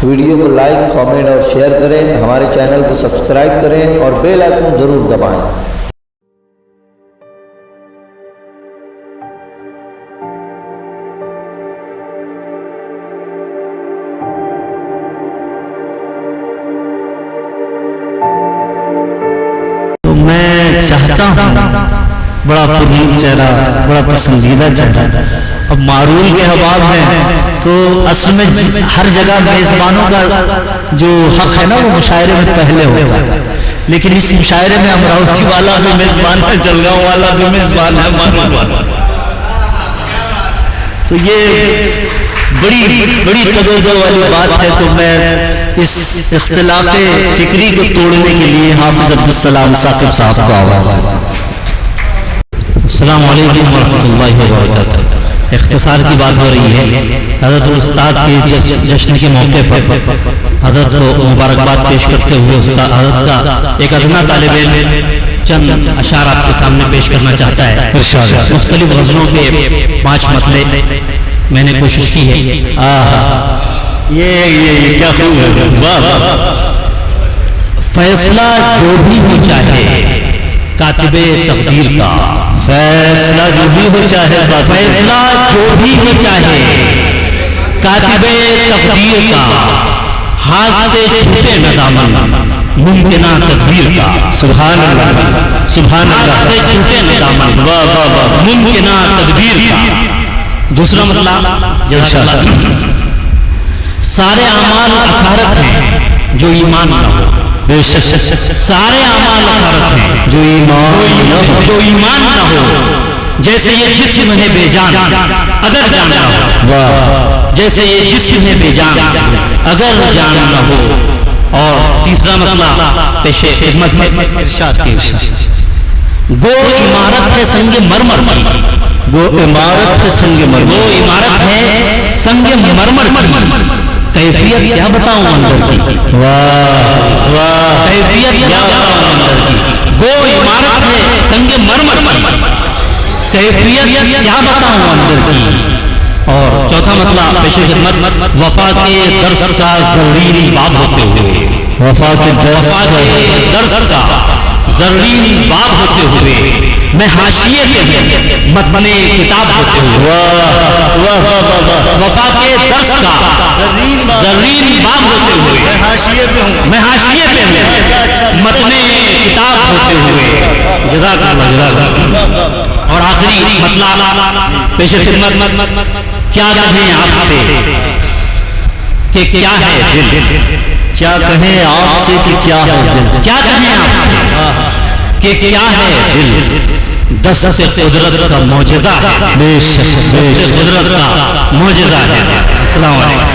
Video کو like, comment اور share کریں، ہمارے چینل کو سبسکرائب کریں اور بیل آئیکن ضرور دبائیں۔ تو میں چاہتا ہوں بڑا پرنور چہرہ، بڑا پسندیدہ چہرہ، اب معرول کے احباب ہیں تو اصل میں ہر جگہ میزبانوں کا جو حق ہے نا وہ مشاعرے میں پہلے ہوتا ہے، لیکن اس مشاعرے میں امراوتی والا بھی میزبان ہے، جلگاؤں والا بھی میزبان ہے، معرول والا۔ تو یہ بڑی تگودو والی بات ہے، تو میں اس اختلاف فکری کو توڑنے کے لیے حافظ عبدالسلام ثاقب صاحب کو آواز دیتا ہوں۔ السلام علیکم ورحمۃ اللہ وبرکاتہ۔ اختصار کی بات ہو رہی ہے، حضرت استاد کے جشن کے موقع پر حضرت کو مبارکباد پیش کرتے ہوئے استاد حضرت کا ایک ادنا طالب علم چند اشعار آپ کے سامنے پیش کرنا چاہتا ہے۔ مختلف غزلوں کے 5 مطلع میں نے کوشش کی ہے۔ یہ کیا خوب ہے، واہ۔ فیصلہ جو بھی ہو چاہے کاتب تقدیر کا، فیصلہ جو بھی ہو چاہے، فیصلہ جو بھی ہو چاہے کاتب تقدیر کا، ہاتھ سے چھوٹے نہ دامن ممکنہ تدبیر کا، سبحان اللہ سبحان اللہ، ہاتھ سے چھوٹے نہ دامن ممکنہ تدبیر کا۔ دوسرا مطلب جزاک اللہ، سارے اعمال اخارت ہیں جو ایمان نہ ہو، بے شک سارے اعمال اخارت ہیں جو ایمان نہ ہو، جیسے یہ جسم ہے بے جان اگر جان نہ ہو، جیسے یہ جسم ہے بے جان اگر جان نہ ہو۔ اور تیسرا مطلب پیش خدمت ہے، ارشاد کی گو عمارت ہے سنگ مرمر کی، گو عمارت ہے سنگ مرمر، گو عمارت ہے سنگ مرمر کی، کیفیت کیا بتاؤں اندر کی، واہ واہ، کیفیت کیا بتاؤں اندر کی، گو عمارت ہے سنگ مرمر کی، کیفیت کیا بتاؤں اندر کی۔ اور چوتھا مطلب پیش خدمت، وفا کے درس کا زرین باب ہوتے ہوئے، وفا کے درس کا زرین باب ہوتے ہوئے، میں حاشیے کے متن کتاب ہوتے ہوئے، وفا کے درس کا زرین باب ہوتے ہوئے، میں حاشیے پہ ہوں متن کتاب ہوتے ہوئے۔ جزاک اللہ۔ اور آخری مطلب پیش خدمت، کیا کہیں آپ سے کہ کیا ہے دل، کیا کہیں آپ سے کہ کیا ہے دل، کیا کہیں آپ سے کہ کیا ہے دل، دست قدرت کا معجزہ ہے، بے شک قدرت کا معجزہ ہے۔ السلام علیکم۔